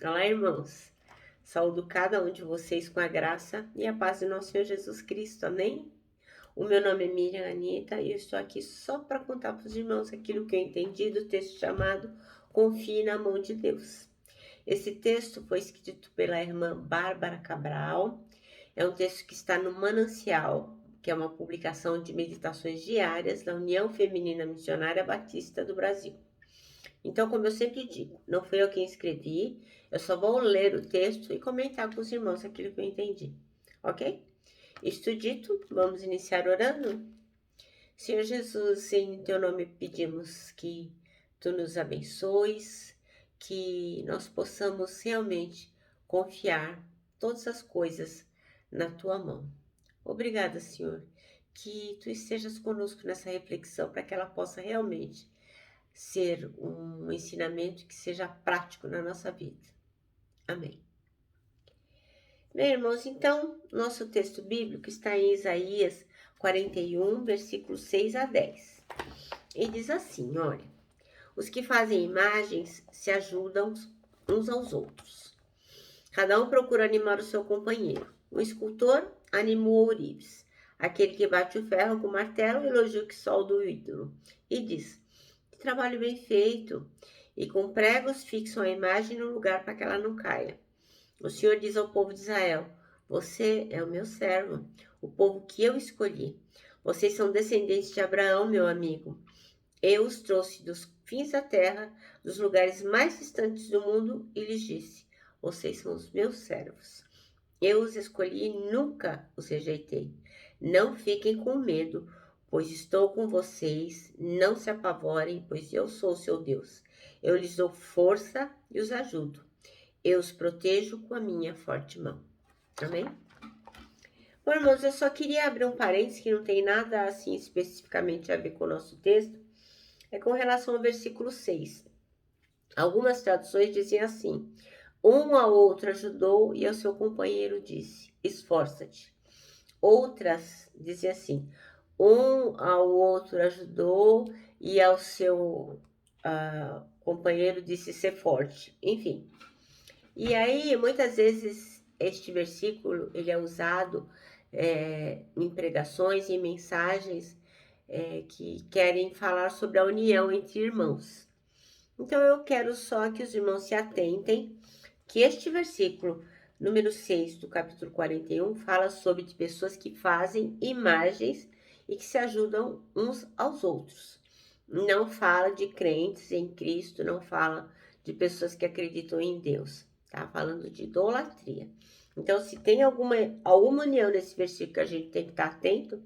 Olá, irmãos. Saúdo cada um de vocês com a graça e a paz do nosso Senhor Jesus Cristo. Amém? O meu nome é Miriam Anita e eu estou aqui só para contar para os irmãos aquilo que eu entendi do texto chamado Confie na Mão de Deus. Esse texto foi escrito pela irmã Bárbara Cabral. É um texto que está no Manancial, que é uma publicação de meditações diárias da União Feminina Missionária Batista do Brasil. Então, como eu sempre digo, não fui eu quem escrevi, eu só vou ler o texto e comentar com os irmãos aquilo que eu entendi, ok? Isto dito, vamos iniciar orando? Senhor Jesus, em teu nome pedimos que tu nos abençoes, que nós possamos realmente confiar todas as coisas na tua mão. Obrigada, Senhor, que tu estejas conosco nessa reflexão para que ela possa realmente ser um ensinamento que seja prático na nossa vida. Amém. Bem, irmãos, então, nosso texto bíblico está em Isaías 41, versículos 6 a 10. E diz assim, olha, os que fazem imagens se ajudam uns aos outros. Cada um procura animar o seu companheiro. O escultor animou o ourives. Aquele que bate o ferro com o martelo elogia o que solda o ídolo. E diz, que trabalho bem feito! E com pregos fixam a imagem no lugar para que ela não caia. O Senhor diz ao povo de Israel, você é o meu servo, o povo que eu escolhi. Vocês são descendentes de Abraão, meu amigo. Eu os trouxe dos fins da terra, dos lugares mais distantes do mundo, e lhes disse, vocês são os meus servos. Eu os escolhi e nunca os rejeitei. Não fiquem com medo, pois estou com vocês. Não se apavorem, pois eu sou o seu Deus. Eu lhes dou força e os ajudo. Eu os protejo com a minha forte mão. Amém? Bom, irmãos, eu só queria abrir um parênteses que não tem nada assim especificamente a ver com o nosso texto. É com relação ao versículo 6. Algumas traduções dizem assim, um ao outro ajudou e ao seu companheiro disse, esforça-te. Outras dizem assim, um ao outro ajudou e ao seu companheiro disse ser forte. Enfim. E aí, muitas vezes, este versículo ele é usado em pregações e mensagens que querem falar sobre a união entre irmãos. Então, eu quero só que os irmãos se atentem que este versículo, número 6 do capítulo 41, fala sobre pessoas que fazem imagens e que se ajudam uns aos outros. Não fala de crentes em Cristo, não fala de pessoas que acreditam em Deus. Tá falando de idolatria. Então, se tem alguma união nesse versículo que a gente tem que estar atento,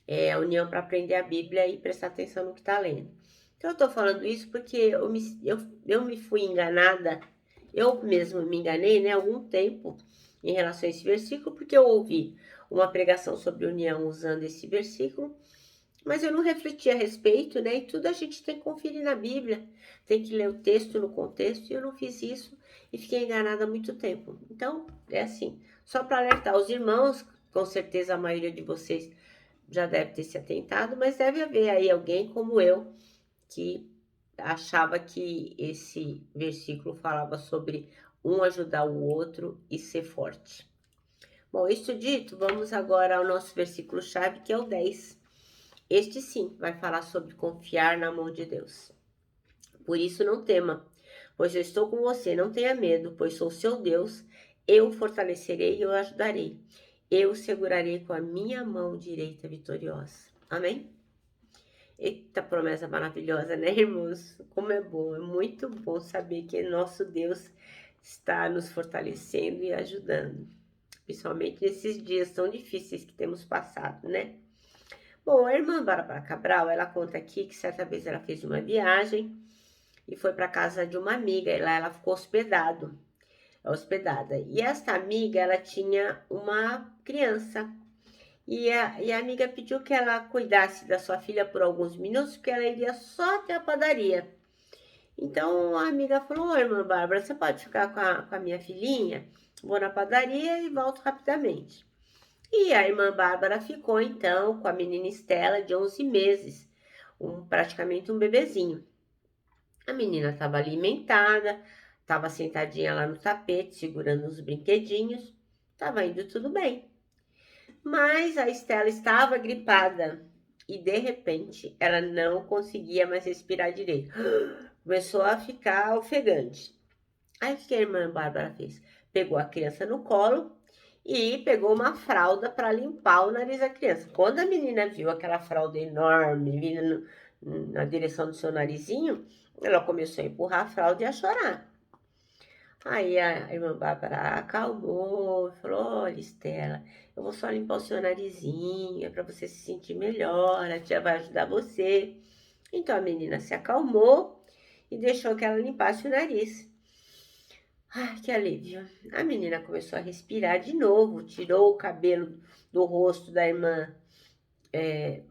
é a união para aprender a Bíblia e prestar atenção no que está lendo. Então, eu estou falando isso porque eu me fui enganada, eu mesma me enganei, né, há algum tempo em relação a esse versículo, porque eu ouvi uma pregação sobre união usando esse versículo, mas eu não refleti a respeito, né, e tudo a gente tem que conferir na Bíblia, tem que ler o texto no contexto, e eu não fiz isso e fiquei enganada há muito tempo. Então, é assim, só para alertar os irmãos, com certeza a maioria de vocês já deve ter se atentado, mas deve haver aí alguém como eu que achava que esse versículo falava sobre um ajudar o outro e ser forte. Bom, isso dito, vamos agora ao nosso versículo-chave, que é o 10. Este sim vai falar sobre confiar na mão de Deus. Por isso não tema, pois eu estou com você, não tenha medo, pois sou seu Deus, eu o fortalecerei e o ajudarei. Eu o segurarei com a minha mão direita vitoriosa. Amém? Eita promessa maravilhosa, né, irmãos? Como é bom, é muito bom saber que nosso Deus está nos fortalecendo e ajudando. Principalmente nesses dias tão difíceis que temos passado, né? Bom, a irmã Bárbara Cabral, ela conta aqui que certa vez ela fez uma viagem e foi para casa de uma amiga e lá ela ficou hospedada. E essa amiga, ela tinha uma criança e a amiga pediu que ela cuidasse da sua filha por alguns minutos, porque ela iria só até a padaria. Então a amiga falou, ô irmã Bárbara, você pode ficar com a minha filhinha? Vou na padaria e volto rapidamente. E a irmã Bárbara ficou então com a menina Estela de 11 meses, praticamente um bebezinho. A menina estava alimentada, estava sentadinha lá no tapete, segurando os brinquedinhos, estava indo tudo bem. Mas a Estela estava gripada e, de repente, ela não conseguia mais respirar direito. Começou a ficar ofegante. Aí o que a irmã Bárbara fez? Pegou a criança no colo e pegou uma fralda para limpar o nariz da criança. Quando a menina viu aquela fralda enorme vindo na direção do seu narizinho, ela começou a empurrar a fralda e a chorar. Aí a irmã Bárbara acalmou, falou: olha, Estela, eu vou só limpar o seu narizinho, é para você se sentir melhor, a tia vai ajudar você. Então a menina se acalmou e deixou que ela limpasse o nariz. Ai, que alívio. A menina começou a respirar de novo, tirou o cabelo do rosto da irmã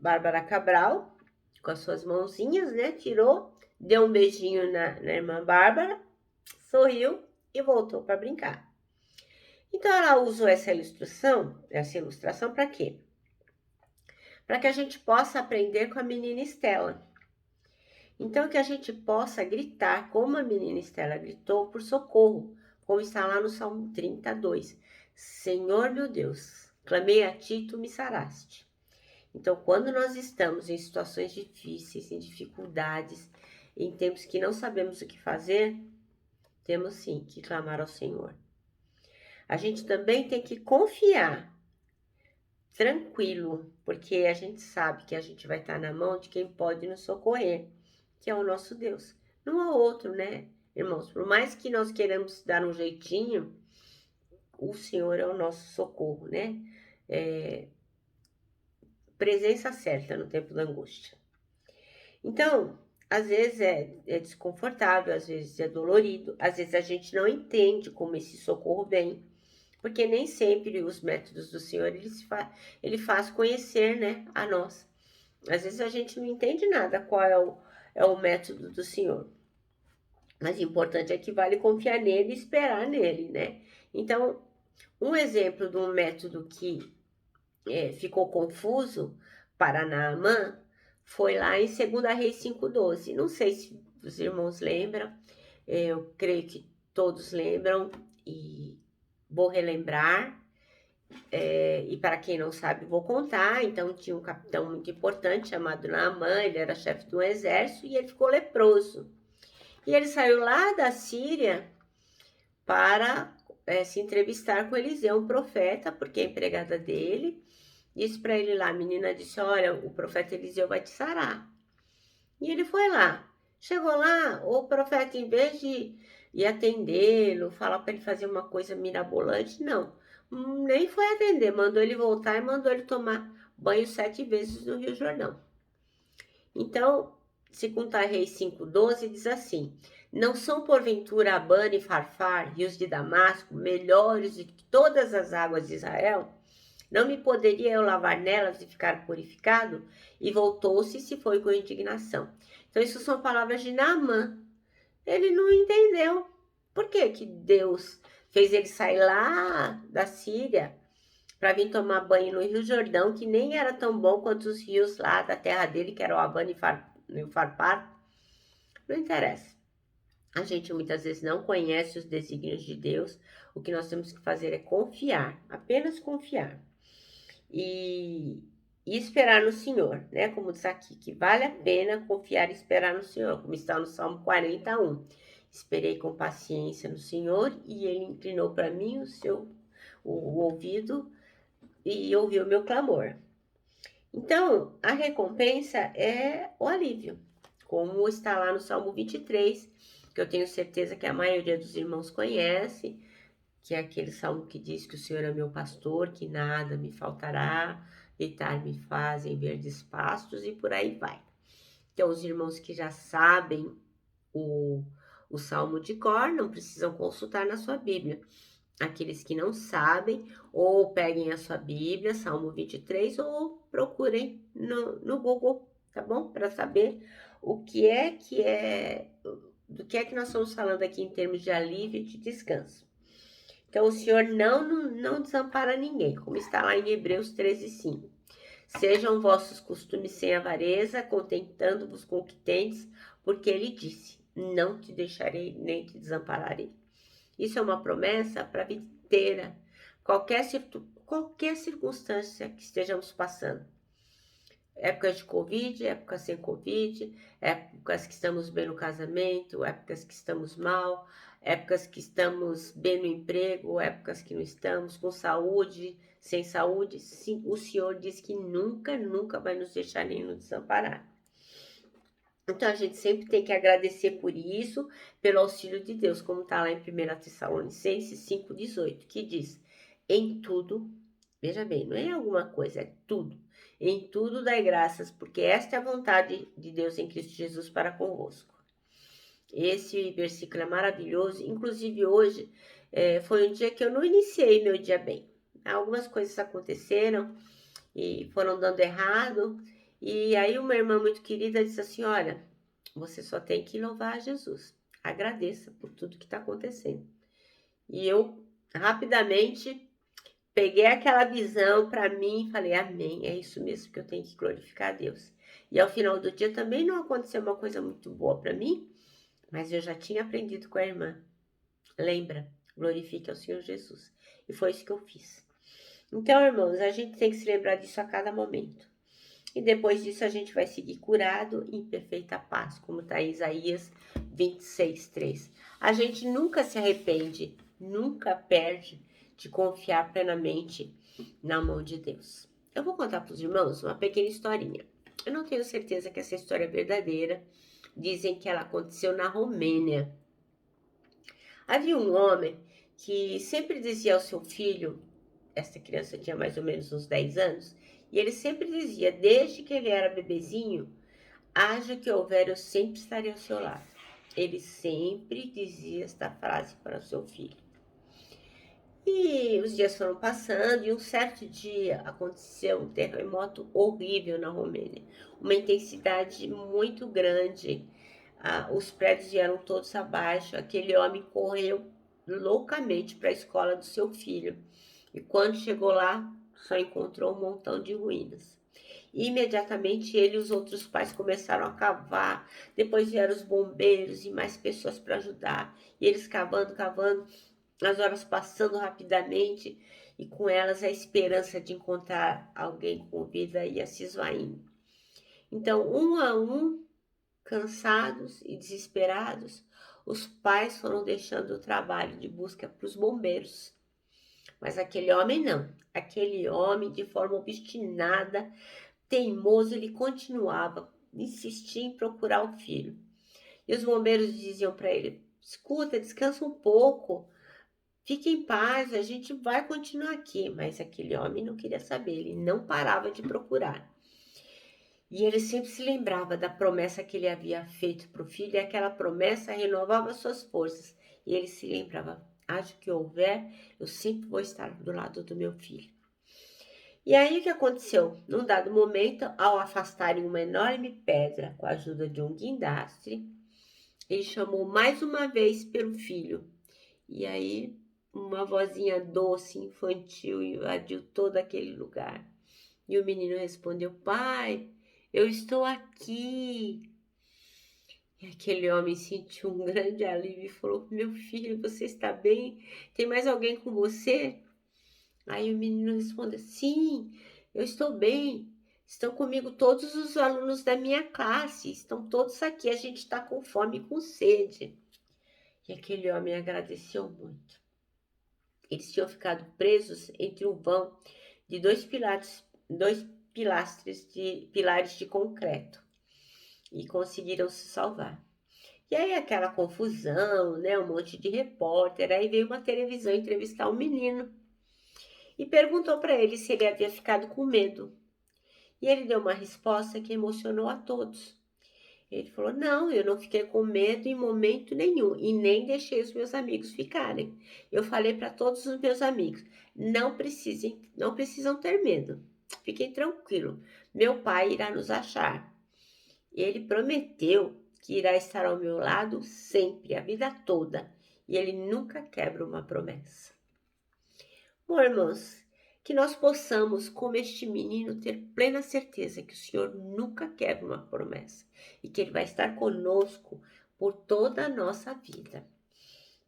Bárbara Cabral, com as suas mãozinhas, né? Tirou, deu um beijinho na irmã Bárbara, sorriu e voltou para brincar. Então ela usou essa ilustração para quê? Para que a gente possa aprender com a menina Estela. Então que a gente possa gritar como a menina Estela gritou por socorro, como está lá no Salmo 32. Senhor meu Deus, clamei a ti, tu me saraste. Então, quando nós estamos em situações difíceis, em dificuldades, em tempos que não sabemos o que fazer, temos sim que clamar ao Senhor. A gente também tem que confiar, tranquilo, porque a gente sabe que a gente vai estar na mão de quem pode nos socorrer, que é o nosso Deus. Não há outro, né, irmãos? Por mais que nós queiramos dar um jeitinho, o Senhor é o nosso socorro, né? Presença certa no tempo da angústia. Então, às vezes é desconfortável, às vezes é dolorido, às vezes a gente não entende como esse socorro vem, porque nem sempre os métodos do Senhor ele faz conhecer, né, a nós. Às vezes a gente não entende nada qual é o método do Senhor. Mas o importante é que vale confiar nele e esperar nele, né? Então, um exemplo de um método que ficou confuso para Naamã foi lá em 2 Reis 5:12. Não sei se os irmãos lembram, eu creio que todos lembram e vou relembrar. E para quem não sabe, vou contar. Então, tinha um capitão muito importante chamado Naamã, ele era chefe de um exército e ele ficou leproso. E ele saiu lá da Síria para se entrevistar com Eliseu, um profeta, porque a empregada dele disse para ele lá, a menina disse, olha, o profeta Eliseu vai te sarar. E ele foi lá. Chegou lá, o profeta, em vez de ir atendê-lo, falar para ele fazer uma coisa mirabolante, não. Nem foi atender, mandou ele voltar e mandou ele tomar banho 7 vezes no Rio Jordão. Então, 2 Reis 5:12 diz assim, não são porventura Abana e Farfar, rios de Damasco, melhores do que todas as águas de Israel? Não me poderia eu lavar nelas e ficar purificado? E voltou-se e se foi com indignação. Então, isso são palavras de Naamã. Ele não entendeu. Por que que Deus fez ele sair lá da Síria para vir tomar banho no Rio Jordão, que nem era tão bom quanto os rios lá da terra dele, que era o Abana e o Farpar? Não interessa. A gente muitas vezes não conhece os desígnios de Deus. O que nós temos que fazer é confiar, apenas confiar. E esperar no Senhor, né? Como diz aqui, que vale a pena confiar e esperar no Senhor, como está no Salmo 41. Esperei com paciência no Senhor e ele inclinou para mim o ouvido e ouviu o meu clamor. Então, a recompensa é o alívio, como está lá no Salmo 23, que eu tenho certeza que a maioria dos irmãos conhece, que é aquele salmo que diz que o Senhor é meu pastor, que nada me faltará, deitar-me faz em verdes pastos e por aí vai. Então, os irmãos que já sabem o salmo de cor não precisam consultar na sua Bíblia. Aqueles que não sabem, ou peguem a sua Bíblia, Salmo 23, ou procurem no Google, tá bom? Para saber do que é que nós estamos falando aqui em termos de alívio e de descanso. Então, o Senhor não desampara ninguém, como está lá em Hebreus 13:5. Sejam vossos costumes sem avareza, contentando-vos com o que tendes, porque ele disse, não te deixarei nem te desampararei. Isso é uma promessa para a vida inteira, qualquer circunstância que estejamos passando. Épocas de Covid, épocas sem Covid, épocas que estamos bem no casamento, épocas que estamos mal, épocas que estamos bem no emprego, épocas que não estamos, com saúde, sem saúde. Sim, o Senhor diz que nunca, nunca vai nos deixar nem nos desamparar. Então a gente sempre tem que agradecer por isso, pelo auxílio de Deus, como está lá em 1 Tessalonicenses 5,18, que diz: em tudo, veja bem, não é alguma coisa, é tudo. Em tudo dai graças, porque esta é a vontade de Deus em Cristo Jesus para convosco. Esse versículo é maravilhoso, inclusive hoje foi um dia que eu não iniciei meu dia bem. Algumas coisas aconteceram e foram dando errado, e aí uma irmã muito querida disse assim: olha, você só tem que louvar a Jesus, agradeça por tudo que está acontecendo. E eu rapidamente peguei aquela visão para mim e falei: amém, é isso mesmo que eu tenho que glorificar a Deus. E ao final do dia também não aconteceu uma coisa muito boa para mim, mas eu já tinha aprendido com a irmã. Lembra, glorifique ao Senhor Jesus. E foi isso que eu fiz. Então, irmãos, a gente tem que se lembrar disso a cada momento. E depois disso a gente vai seguir curado em perfeita paz, como está em Isaías 26:3. A gente nunca se arrepende, nunca perde de confiar plenamente na mão de Deus. Eu vou contar para os irmãos uma pequena historinha. Eu não tenho certeza que essa história é verdadeira. Dizem que ela aconteceu na Romênia. Havia um homem que sempre dizia ao seu filho, essa criança tinha mais ou menos uns 10 anos, e ele sempre dizia, desde que ele era bebezinho: haja que houver, eu sempre estarei ao seu lado. Ele sempre dizia esta frase para o seu filho. E os dias foram passando e um certo dia aconteceu um terremoto horrível na Romênia. Uma intensidade muito grande. Os prédios vieram todos abaixo. Aquele homem correu loucamente para a escola do seu filho. E quando chegou lá, só encontrou um montão de ruínas. Imediatamente ele e os outros pais começaram a cavar. Depois vieram os bombeiros e mais pessoas para ajudar. E eles cavando, cavando, as horas passando rapidamente e com elas a esperança de encontrar alguém com vida ia se esvaindo. Então, um a um, cansados e desesperados, os pais foram deixando o trabalho de busca para os bombeiros. Mas aquele homem não. Aquele homem, de forma obstinada, teimoso, ele continuava, insistia em procurar o filho. E os bombeiros diziam para ele: escuta, descansa um pouco, fique em paz, a gente vai continuar aqui. Mas aquele homem não queria saber, ele não parava de procurar. E ele sempre se lembrava da promessa que ele havia feito para o filho, e aquela promessa renovava suas forças. E ele se lembrava: haja que houver, eu sempre vou estar do lado do meu filho. E aí o que aconteceu? Num dado momento, ao afastarem uma enorme pedra com a ajuda de um guindastre, ele chamou mais uma vez pelo filho. E aí uma vozinha doce, infantil, invadiu todo aquele lugar. E o menino respondeu: pai, eu estou aqui. E aquele homem sentiu um grande alívio e falou: meu filho, você está bem? Tem mais alguém com você? Aí o menino respondeu: sim, eu estou bem. Estão comigo todos os alunos da minha classe. Estão todos aqui. A gente está com fome e com sede. E aquele homem agradeceu muito. Eles tinham ficado presos entre um vão de dois pilares de concreto e conseguiram se salvar. E aí aquela confusão, né? Um monte de repórter. Aí veio uma televisão entrevistar o menino e perguntou para ele se ele havia ficado com medo. E ele deu uma resposta que emocionou a todos. Ele falou: não, eu não fiquei com medo em momento nenhum e nem deixei os meus amigos ficarem. Eu falei para todos os meus amigos: não precisam ter medo. Fiquem tranquilos, meu pai irá nos achar. Ele prometeu que irá estar ao meu lado sempre, a vida toda, e ele nunca quebra uma promessa. Bom, irmãos, que nós possamos, como este menino, ter plena certeza que o Senhor nunca quebra uma promessa e que Ele vai estar conosco por toda a nossa vida.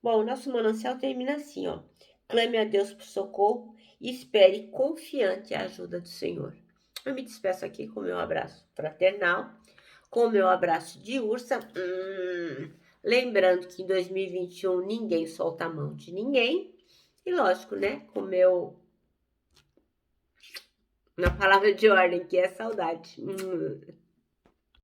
Bom, o nosso manancial termina assim, ó. Clame a Deus por socorro e espere confiante a ajuda do Senhor. Eu me despeço aqui com o meu abraço fraternal, com o meu abraço de ursa. Lembrando que em 2021 ninguém solta a mão de ninguém. E lógico, né? Com o meu na palavra de ordem, que é saudade.